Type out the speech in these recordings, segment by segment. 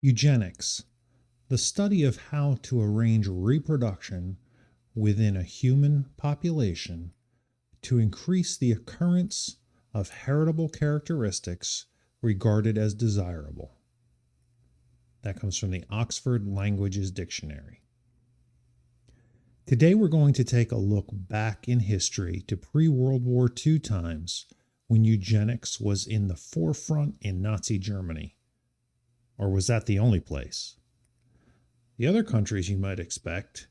Eugenics, the study of how to arrange reproduction within a human population to increase the occurrence of heritable characteristics regarded as desirable. That comes from the Oxford Languages Dictionary. Today we're going to take a look back in history to pre-World War II times when eugenics was in the forefront in Nazi Germany. Or was that the only place? The other countries you might expect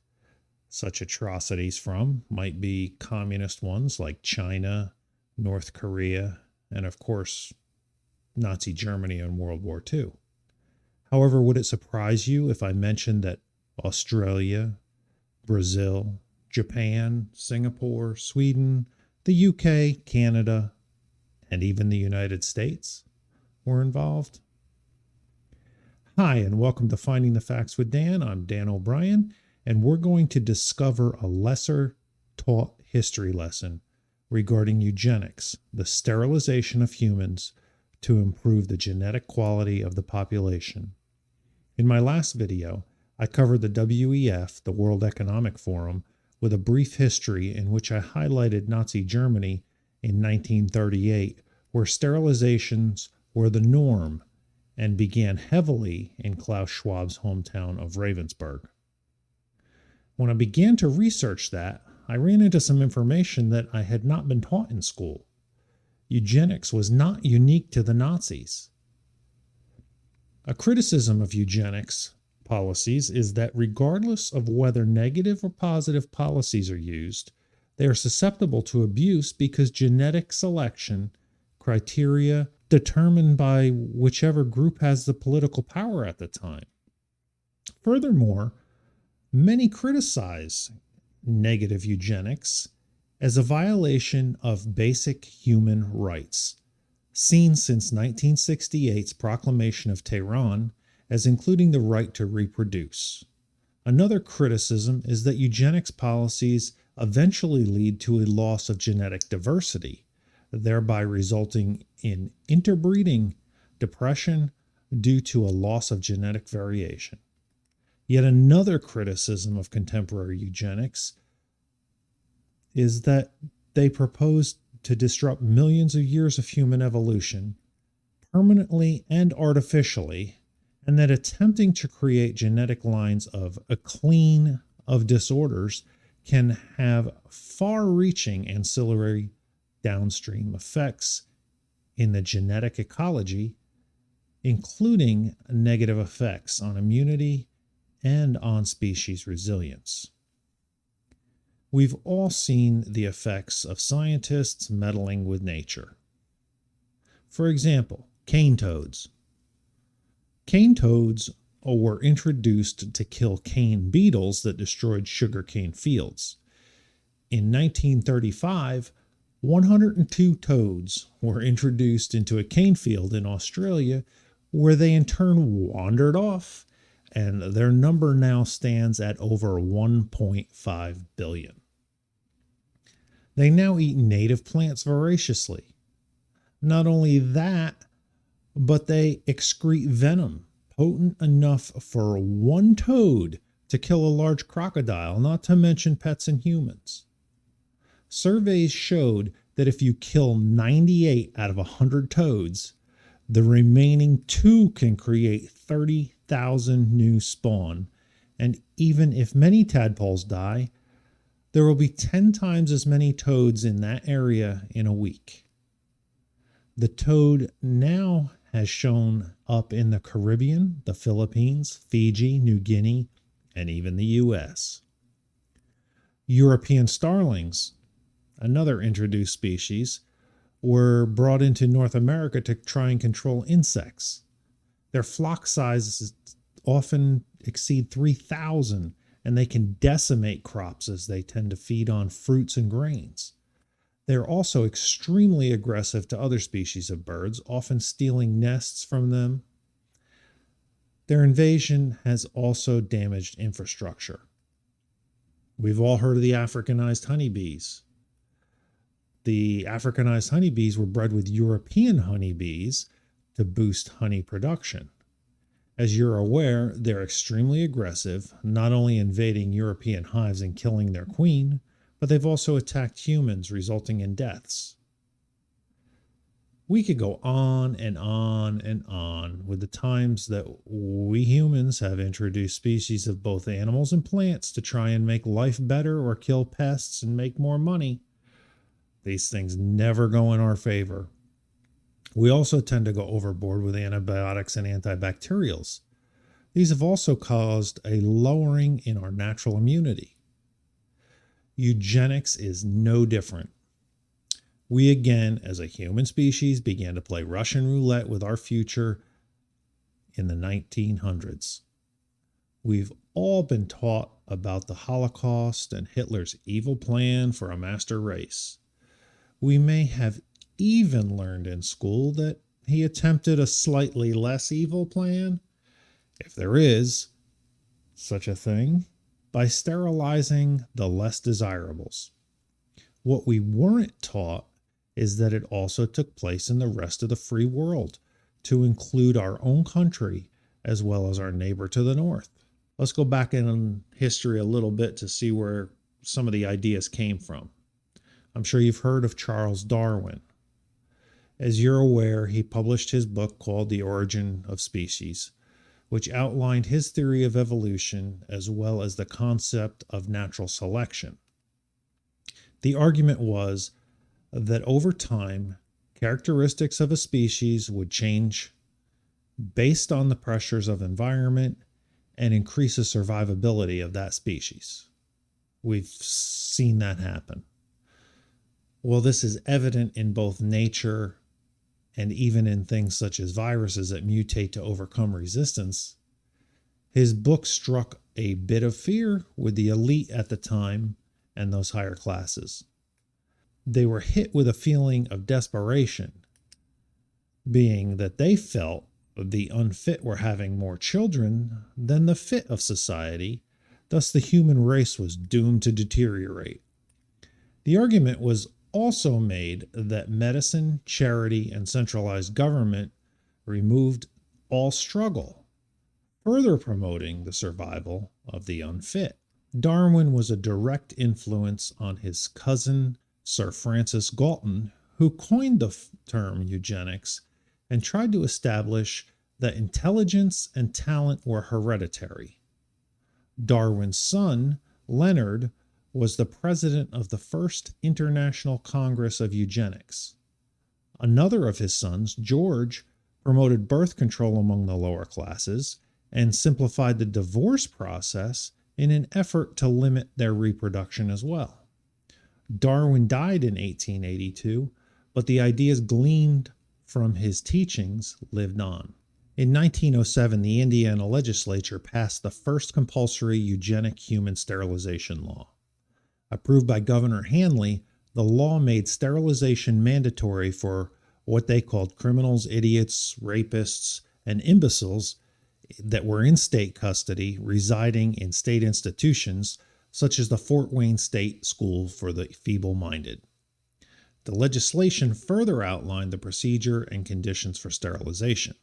such atrocities from might be communist ones like China, North Korea, and of course, Nazi Germany in World War II. However, would it surprise you if I mentioned that Australia, Brazil, Japan, Singapore, Sweden, the UK, Canada, and even the United States were involved? Hi, and welcome to Finding the Facts with Dan. I'm Dan O'Brien, and we're going to discover a lesser taught history lesson regarding eugenics, the sterilization of humans to improve the genetic quality of the population. In my last video, I covered the WEF, the World Economic Forum, with a brief history in which I highlighted Nazi Germany in 1938, where sterilizations were the norm and began heavily in Klaus Schwab's hometown of Ravensburg. When I began to research that, I ran into some information that I had not been taught in school. Eugenics was not unique to the Nazis. A criticism of eugenics policies is that regardless of whether negative or positive policies are used, they are susceptible to abuse because genetic selection criteria determined by whichever group has the political power at the time. Furthermore, many criticize negative eugenics as a violation of basic human rights, seen since 1968's Proclamation of Tehran as including the right to reproduce. Another criticism is that eugenics policies eventually lead to a loss of genetic diversity, thereby resulting in interbreeding, depression due to a loss of genetic variation. Yet another criticism of contemporary eugenics is that they propose to disrupt millions of years of human evolution permanently and artificially, and that attempting to create genetic lines of a clean of disorders can have far-reaching ancillary downstream effects in the genetic ecology, including negative effects on immunity and on species resilience. We've all seen the effects of scientists meddling with nature. For example, cane toads. Cane toads were introduced to kill cane beetles that destroyed sugarcane fields. In 1935, 102 toads were introduced into a cane field in Australia, where they in turn wandered off, and their number now stands at over 1.5 billion. They now eat native plants voraciously. Not only that, but they excrete venom potent enough for one toad to kill a large crocodile, not to mention pets and humans. Surveys showed that if you kill 98 out of 100 toads, the remaining 2 can create 30,000 new spawn, and even if many tadpoles die, there will be 10 times as many toads in that area in a week. The toad now has shown up in the Caribbean, the Philippines, Fiji, New Guinea, and even the US. European starlings, another introduced species, were brought into North America to try and control insects. Their flock sizes often exceed 3,000, and they can decimate crops as they tend to feed on fruits and grains. They are also extremely aggressive to other species of birds, often stealing nests from them. Their invasion has also damaged infrastructure. We've all heard of the Africanized honeybees. The Africanized honeybees were bred with European honeybees to boost honey production. As you're aware, they're extremely aggressive, not only invading European hives and killing their queen, but they've also attacked humans, resulting in deaths. We could go on and on and on with the times that we humans have introduced species of both animals and plants to try and make life better or kill pests and make more money. These things never go in our favor. We also tend to go overboard with antibiotics and antibacterials. These have also caused a lowering in our natural immunity. Eugenics is no different. We again, as a human species, began to play Russian roulette with our future in the 1900s. We've all been taught about the Holocaust and Hitler's evil plan for a master race. We may have even learned in school that he attempted a slightly less evil plan, if there is such a thing, by sterilizing the less desirables. What we weren't taught is that it also took place in the rest of the free world, to include our own country as well as our neighbor to the north. Let's go back in history a little bit to see where some of the ideas came from. I'm sure you've heard of Charles Darwin. As you're aware, he published his book called The Origin of Species, which outlined his theory of evolution as well as the concept of natural selection. The argument was that over time, characteristics of a species would change based on the pressures of environment and increase the survivability of that species. We've seen that happen. Well, this is evident in both nature and even in things such as viruses that mutate to overcome resistance. His book struck a bit of fear with the elite at the time and those higher classes. They were hit with a feeling of desperation, being that they felt the unfit were having more children than the fit of society, thus the human race was doomed to deteriorate. The argument was also made that medicine, charity, and centralized government removed all struggle, further promoting the survival of the unfit. Darwin was a direct influence on his cousin, Sir Francis Galton, who coined the term eugenics and tried to establish that intelligence and talent were hereditary. Darwin's son, Leonard, was the president of the First International Congress of Eugenics. Another of his sons, George, promoted birth control among the lower classes and simplified the divorce process in an effort to limit their reproduction as well. Darwin died in 1882, but the ideas gleaned from his teachings lived on. In 1907, the Indiana legislature passed the first compulsory eugenic human sterilization law. Approved by Governor Hanley, the law made sterilization mandatory for what they called criminals, idiots, rapists, and imbeciles that were in state custody residing in state institutions such as the Fort Wayne State School for the Feeble-Minded. The legislation further outlined the procedure and conditions for sterilization.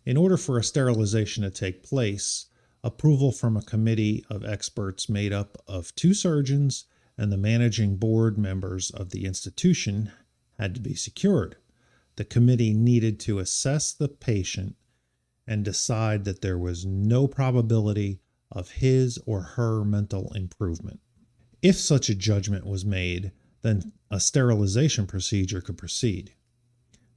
In order for a sterilization to take place, approval from a committee of experts made up of 2 surgeons and the managing board members of the institution had to be secured. The committee needed to assess the patient and decide that there was no probability of his or her mental improvement. If such a judgment was made, then a sterilization procedure could proceed.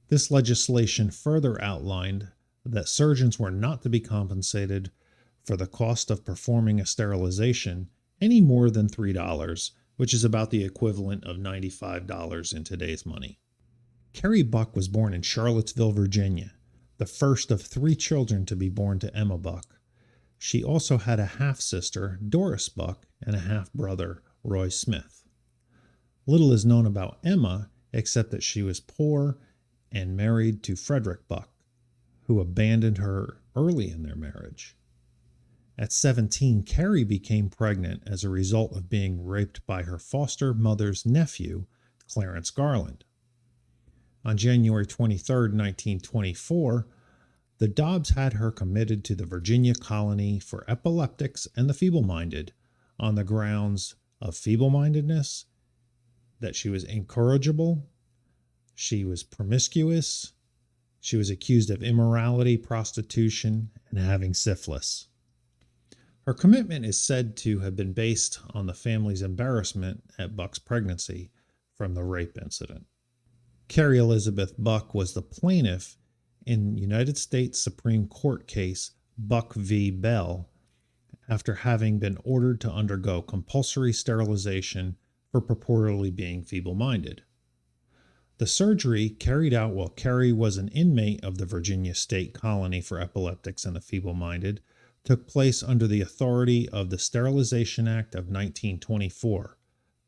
This legislation further outlined that surgeons were not to be compensated for the cost of performing a sterilization any more than $3, which is about the equivalent of $95 in today's money. Carrie Buck was born in Charlottesville, Virginia, the first of 3 children to be born to Emma Buck. She also had a half-sister, Doris Buck, and a half-brother, Roy Smith. Little is known about Emma except that she was poor and married to Frederick Buck, who abandoned her early in their marriage. At 17, Carrie became pregnant as a result of being raped by her foster mother's nephew, Clarence Garland. On January 23, 1924, The Dobbs had her committed to the Virginia colony for epileptics and the feeble-minded on the grounds of feeble-mindedness, that she was incorrigible, she was promiscuous, she was accused of immorality, prostitution, and having syphilis. Her commitment is said to have been based on the family's embarrassment at Buck's pregnancy from the rape incident. Carrie Elizabeth Buck was the plaintiff in United States Supreme Court case Buck v. Bell after having been ordered to undergo compulsory sterilization for purportedly being feeble-minded. The surgery, carried out while Carrie was an inmate of the Virginia State Colony for Epileptics and the Feeble-Minded, took place under the authority of the Sterilization Act of 1924,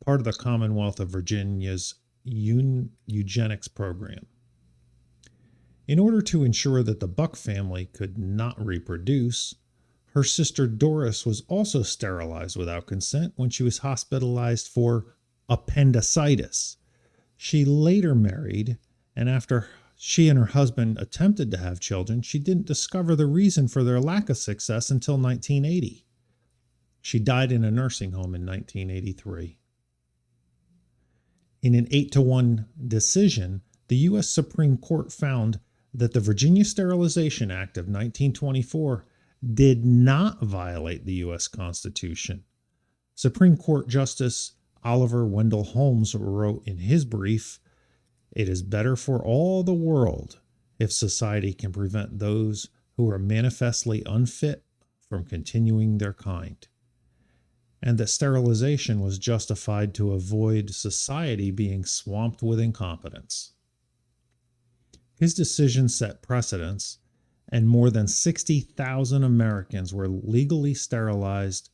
part of the Commonwealth of Virginia's Eugenics program. In order to ensure that the Buck family could not reproduce, her sister Doris was also sterilized without consent when she was hospitalized for appendicitis. She later married, and after she and her husband attempted to have children, she didn't discover the reason for their lack of success until 1980. She died in a nursing home in 1983. In an 8-1 decision, the U.S. Supreme Court found that the Virginia Sterilization Act of 1924 did not violate the U.S. Constitution. Supreme Court Justice Oliver Wendell Holmes wrote in his brief, "It is better for all the world if society can prevent those who are manifestly unfit from continuing their kind, and that sterilization was justified to avoid society being swamped with incompetence." His decision set precedents, and more than 60,000 Americans were legally sterilized,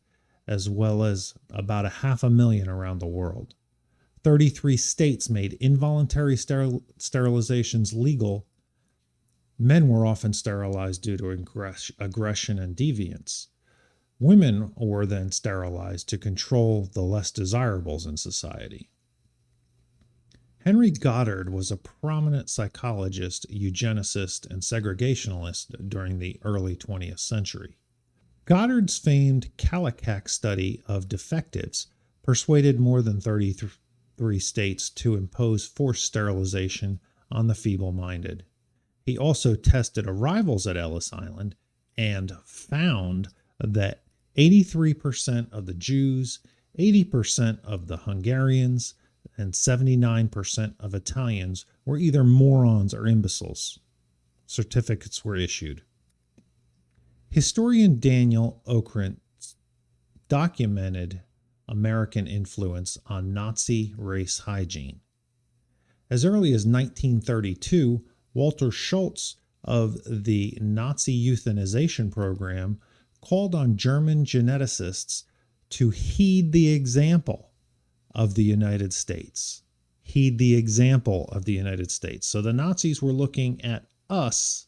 as well as about 500,000 around the world. 33 states made involuntary sterilizations legal. Men were often sterilized due to aggression and deviance. Women were then sterilized to control the less desirables in society. Henry Goddard was a prominent psychologist, eugenicist, and segregationalist during the early 20th century. Goddard's famed Kallikak study of defectives persuaded more than 33 states to impose forced sterilization on the feeble-minded. He also tested arrivals at Ellis Island and found that 83% of the Jews, 80% of the Hungarians, and 79% of Italians were either morons or imbeciles. Certificates were issued. Historian Daniel Okrent documented American influence on Nazi race hygiene. As early as 1932, Walter Schultz of the Nazi euthanization program called on German geneticists to heed the example of the United States. Heed the example of the United States. So the Nazis were looking at us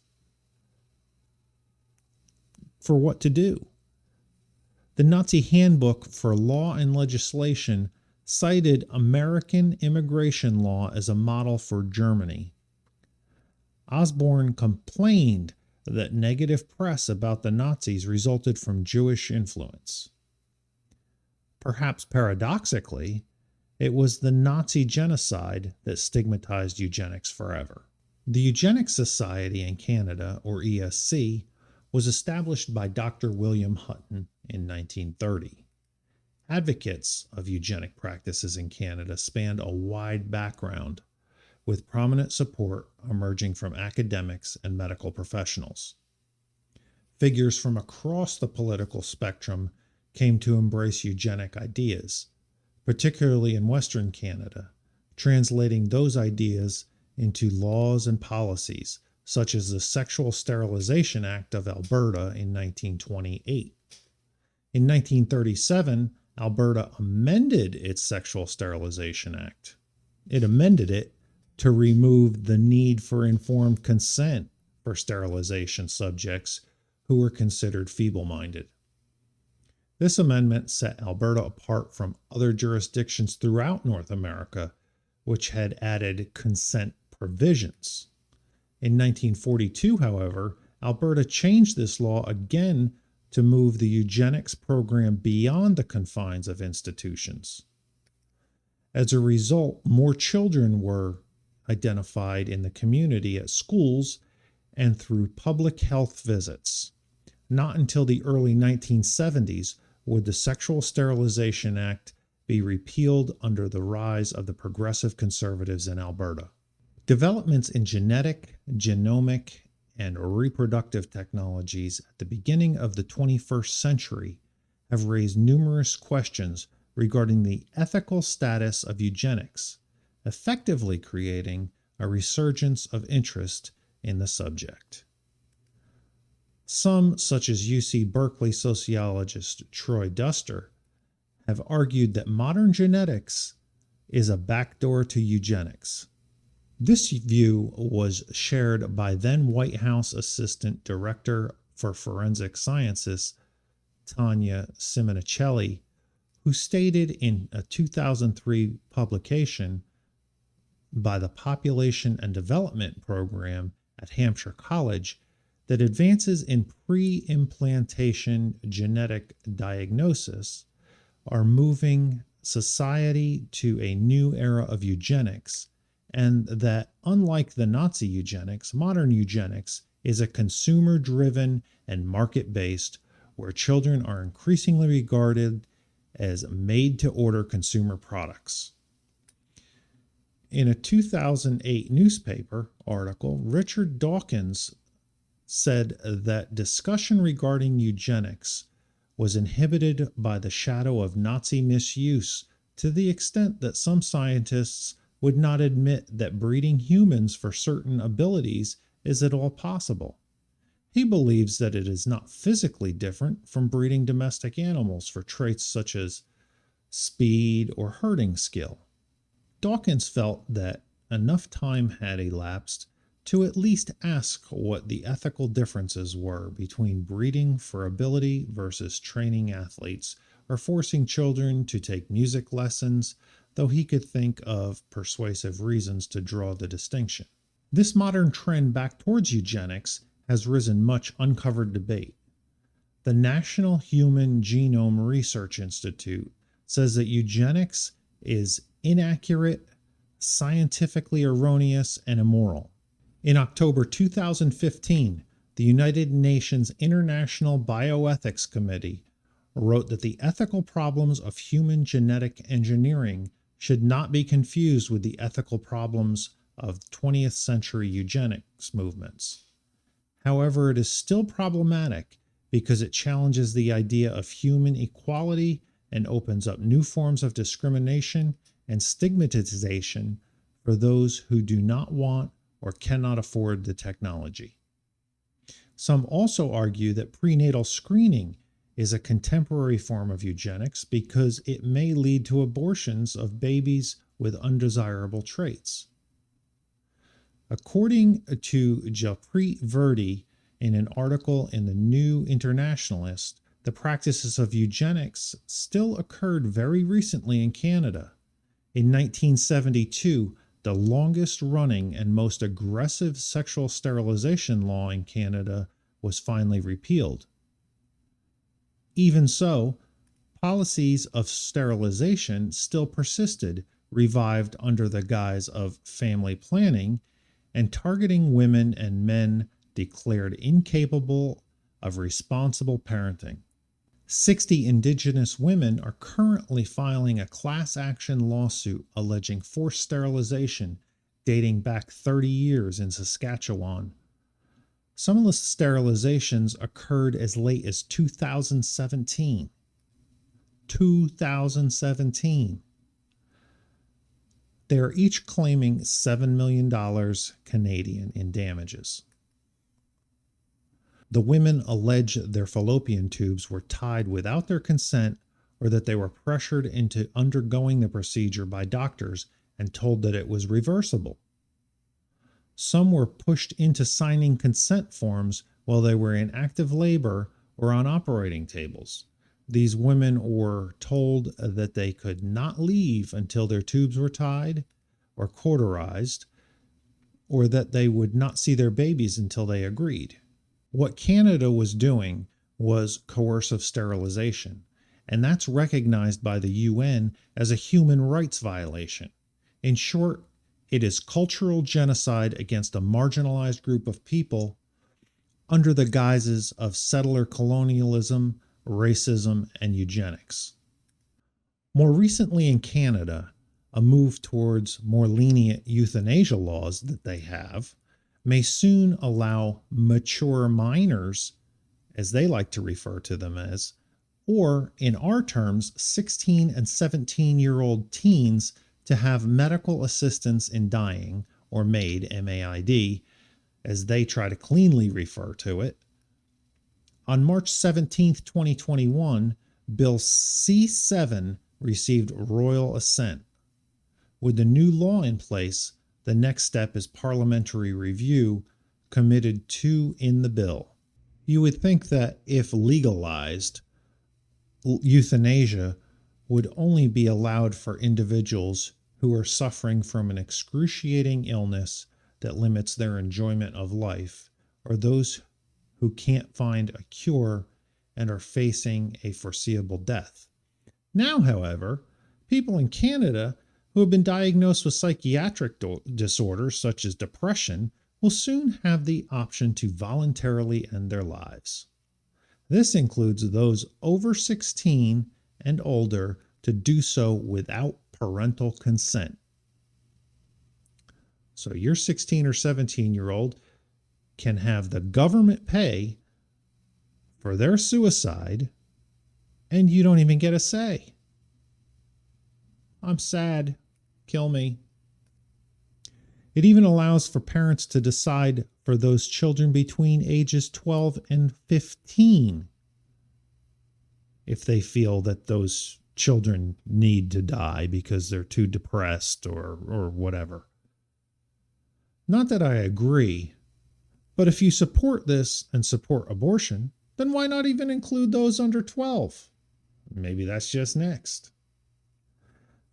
for what to do. The Nazi Handbook for Law and Legislation cited American immigration law as a model for Germany. Osborne complained that negative press about the Nazis resulted from Jewish influence. Perhaps paradoxically, it was the Nazi genocide that stigmatized eugenics forever. The Eugenics Society in Canada, or ESC, was established by Dr. William Hutton in 1930. Advocates of eugenic practices in Canada spanned a wide background, with prominent support emerging from academics and medical professionals. Figures from across the political spectrum came to embrace eugenic ideas, particularly in Western Canada, translating those ideas into laws and policies, such as the Sexual Sterilization Act of Alberta in 1928. In 1937, Alberta amended its Sexual Sterilization Act. It amended it to remove the need for informed consent for sterilization subjects who were considered feeble-minded. This amendment set Alberta apart from other jurisdictions throughout North America, which had added consent provisions. In 1942, however, Alberta changed this law again to move the eugenics program beyond the confines of institutions. As a result, more children were identified in the community at schools and through public health visits. Not until the early 1970s would the Sexual Sterilization Act be repealed under the rise of the progressive conservatives in Alberta. Developments in genetic, genomic, and reproductive technologies at the beginning of the 21st century have raised numerous questions regarding the ethical status of eugenics, effectively creating a resurgence of interest in the subject. Some, such as UC Berkeley sociologist Troy Duster, have argued that modern genetics is a backdoor to eugenics. This view was shared by then White House Assistant Director for Forensic Sciences Tanya Simonicelli, who stated in a 2003 publication by the Population and Development Program at Hampshire College that advances in pre-implantation genetic diagnosis are moving society to a new era of eugenics, and that unlike the Nazi eugenics, modern eugenics is a consumer-driven and market-based, where children are increasingly regarded as made-to-order consumer products. In a 2008 newspaper article, Richard Dawkins said that discussion regarding eugenics was inhibited by the shadow of Nazi misuse to the extent that some scientists would not admit that breeding humans for certain abilities is at all possible. He believes that it is not physically different from breeding domestic animals for traits such as speed or herding skill. Dawkins felt that enough time had elapsed to at least ask what the ethical differences were between breeding for ability versus training athletes or forcing children to take music lessons, though he could think of persuasive reasons to draw the distinction. This modern trend back towards eugenics has risen much uncovered debate. The National Human Genome Research Institute says that eugenics is inaccurate, scientifically erroneous, and immoral. In October 2015, the United Nations International Bioethics Committee wrote that the ethical problems of human genetic engineering should not be confused with the ethical problems of 20th century eugenics movements. However, it is still problematic because it challenges the idea of human equality and opens up new forms of discrimination and stigmatization for those who do not want or cannot afford the technology. Some also argue that prenatal screening is a contemporary form of eugenics because it may lead to abortions of babies with undesirable traits. According to Jalpreet Verdi in an article in the New Internationalist, the practices of eugenics still occurred very recently in Canada. In 1972, the longest running and most aggressive sexual sterilization law in Canada was finally repealed. Even so, policies of sterilization still persisted, revived under the guise of family planning and targeting women and men declared incapable of responsible parenting. 60 Indigenous women are currently filing a class action lawsuit alleging forced sterilization dating back 30 years in Saskatchewan. Some of the sterilizations occurred as late as 2017. 2017. They are each claiming $7 million Canadian in damages. The women allege their fallopian tubes were tied without their consent or that they were pressured into undergoing the procedure by doctors and told that it was reversible. Some were pushed into signing consent forms while they were in active labor or on operating tables. These women were told that they could not leave until their tubes were tied or cauterized, or that they would not see their babies until they agreed. What Canada was doing was coercive sterilization, and that's recognized by the UN as a human rights violation. In short, it is cultural genocide against a marginalized group of people under the guises of settler colonialism, racism, and eugenics. More recently in Canada, a move towards more lenient euthanasia laws that they have may soon allow mature minors, as they like to refer to them as, or in our terms, 16 and 17-year-old teens to have medical assistance in dying, or MAID, MAID, as they try to cleanly refer to it. On March 17, 2021, Bill C-7 received royal assent. With the new law in place, the next step is parliamentary review committed to in the bill. You would think that if legalized, euthanasia would only be allowed for individuals who are suffering from an excruciating illness that limits their enjoyment of life, or those who can't find a cure and are facing a foreseeable death. Now, however, people in Canada who have been diagnosed with psychiatric disorders such as depression will soon have the option to voluntarily end their lives. This includes those over 16 and older to do so without parental consent. So your 16 or 17-year-old can have the government pay for their suicide, and you don't even get a say. I'm sad. Kill me. It even allows for parents to decide for those children between ages 12 and 15 if they feel that those children need to die because they're too depressed or whatever. Not that I agree, but if you support this and support abortion, then why not even include those under 12? Maybe that's just next.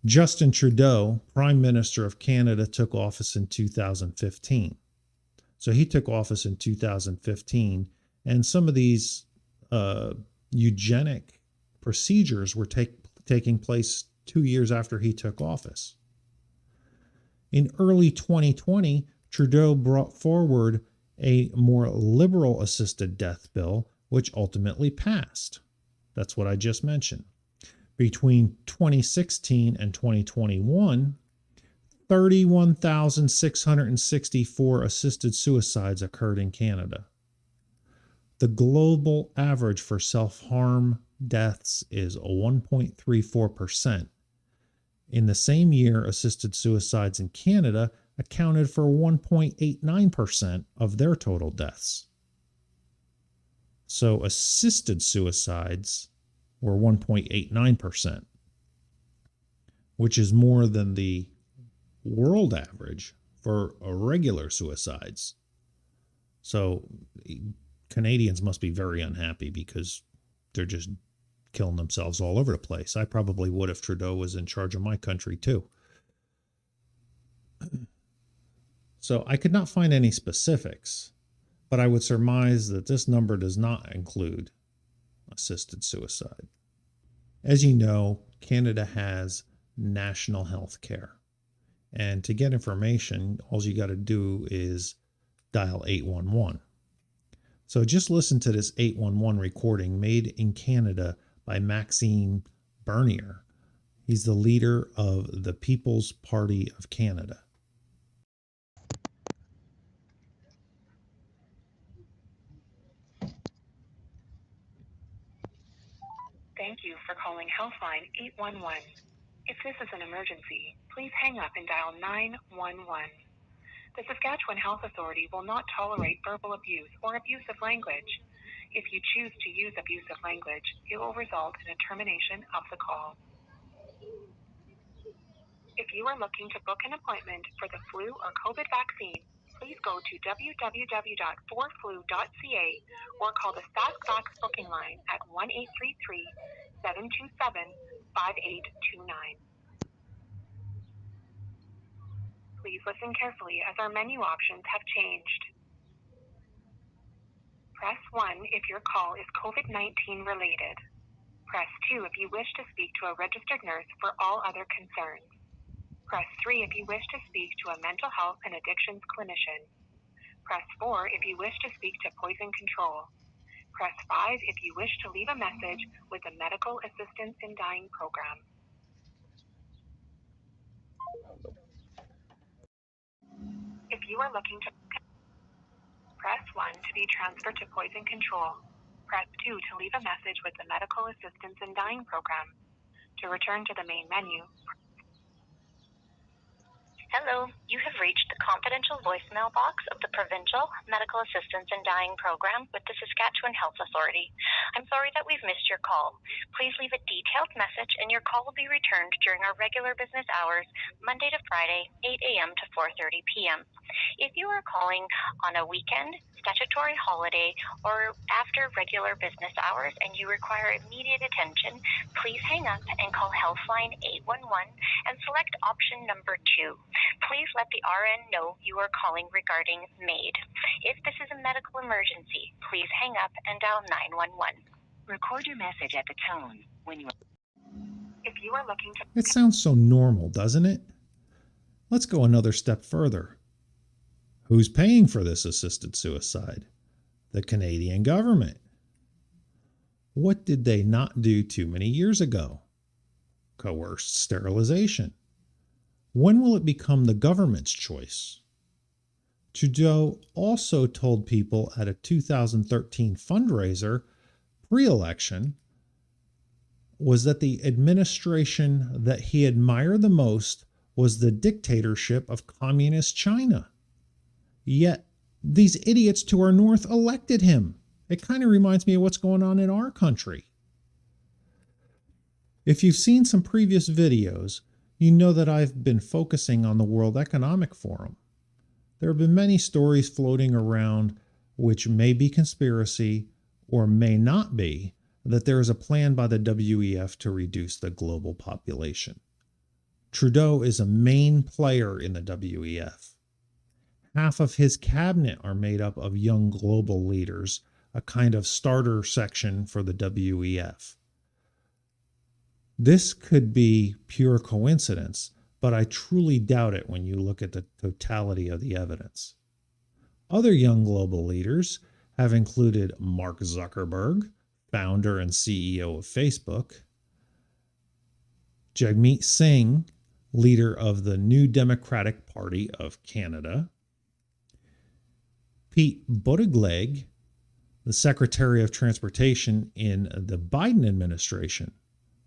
Justin Trudeau, Prime Minister of Canada, took office in 2015. So he took office in 2015, and some of these eugenic procedures were taking place 2 years after he took office. In early 2020, Trudeau brought forward a more liberal assisted death bill, which ultimately passed. That's what I just mentioned. Between 2016 and 2021, 31,664 assisted suicides occurred in Canada. The global average for self-harm deaths is 1.34%. In the same year, assisted suicides in Canada accounted for 1.89% of their total deaths. So assisted suicides were 1.89%, which is more than the world average for regular suicides. So Canadians must be very unhappy because they're just killing themselves all over the place. I probably would if Trudeau was in charge of my country too. So I could not find any specifics, but I would surmise that this number does not include assisted suicide. As you know, Canada has national health care. And to get information, all you got to do is dial 811. So just listen to this 811 recording made in Canada by Maxime Bernier. He's the leader of the People's Party of Canada. Thank you for calling Healthline 811. If this is an emergency, please hang up and dial 911. The Saskatchewan Health Authority will not tolerate verbal abuse or abusive language. If you choose to use abusive language, it will result in a termination of the call. If you are looking to book an appointment for the flu or COVID vaccine, please go to www.forflu.ca or call the StackFax booking line at 1-833-727-5829. Please listen carefully as our menu options have changed. Press 1 if your call is COVID-19 related. Press 2 if you wish to speak to a registered nurse for all other concerns. Press 3 if you wish to speak to a mental health and addictions clinician. Press 4 if you wish to speak to poison control. Press 5 if you wish to leave a message with the Medical Assistance in Dying program. If you are looking to press 1 to be transferred to poison control. Press 2 to leave a message with the Medical Assistance in Dying program. To return to the main menu. Hello, you have reached the confidential voicemail box of the Provincial Medical Assistance in Dying program with the Saskatchewan Health Authority. I'm sorry that we've missed your call. Please leave a detailed message and your call will be returned during our regular business hours, Monday to Friday, 8 a.m. to 4:30 p.m. If you are calling on a weekend, statutory holiday, or after regular business hours and you require immediate attention, please hang up and call Healthline 811 and select option number 2. Please let the RN know you are calling regarding MAID. If this is a medical emergency, please hang up and dial 911. Record your message at the tone when you are... If you are looking to... It sounds so normal, doesn't it? Let's go another step further. Who's paying for this assisted suicide? The Canadian government. What did they not do too many years ago? Coerced sterilization. When will it become the government's choice? Trudeau also told people at a 2013 fundraiser pre-election was that the administration that he admired the most was the dictatorship of communist China. Yet these idiots to our north elected him. It kind of reminds me of what's going on in our country. If you've seen some previous videos, you know that I've been focusing on the World Economic Forum. There have been many stories floating around which may be conspiracy or may not be, that there is a plan by the WEF to reduce the global population. Trudeau is a main player in the WEF. Half of his cabinet are made up of young global leaders, a kind of starter section for the WEF. This could be pure coincidence, but I truly doubt it when you look at the totality of the evidence. Other young global leaders have included Mark Zuckerberg, founder and CEO of Facebook, Jagmeet Singh, leader of the New Democratic Party of Canada, Pete Buttigieg, the Secretary of Transportation in the Biden administration,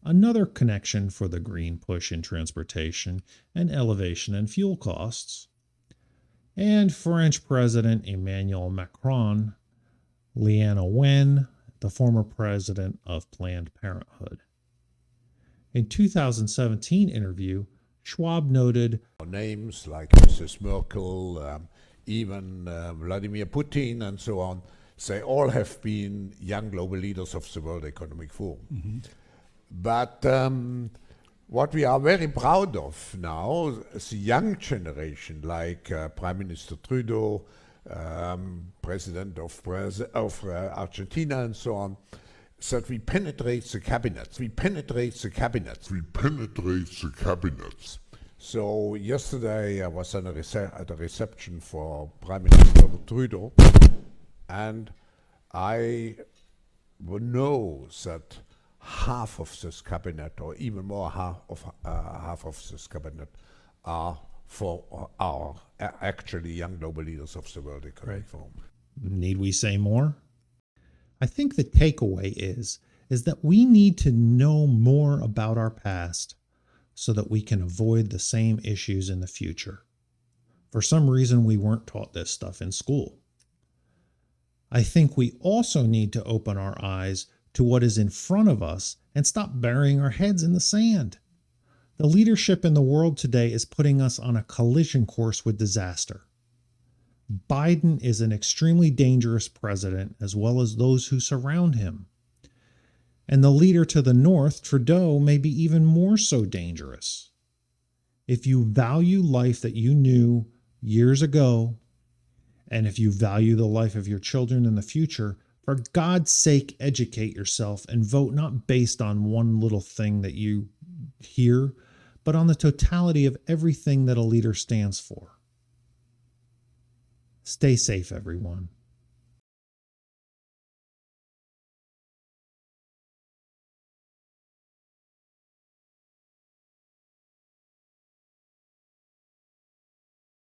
another connection for the green push in transportation and elevation in fuel costs, and French President Emmanuel Macron, Leana Wen, the former president of Planned Parenthood. In 2017 interview, Schwab noted names like Mrs. Merkel, even Vladimir Putin and so on, they all have been young global leaders of the World Economic Forum. Mm-hmm. But what we are very proud of now is the young generation, like Prime Minister Trudeau, President of Argentina and so on, that we penetrate the cabinets. So yesterday I was at a reception for Prime Minister Trudeau, and I know that half of this cabinet, or even more half of this cabinet, are actually young global leaders of the World Economic Forum. Need we say more? I think the takeaway is that we need to know more about our past so that we can avoid the same issues in the future. For some reason, we weren't taught this stuff in school. I think we also need to open our eyes to what is in front of us and stop burying our heads in the sand. The leadership in the world today is putting us on a collision course with disaster. Biden is an extremely dangerous president, as well as those who surround him. And the leader to the north, Trudeau, may be even more so dangerous. If you value life that you knew years ago, and if you value the life of your children in the future, For God's sake, educate yourself and vote not based on one little thing that you hear, but on the totality of everything that a leader stands for. Stay safe, everyone.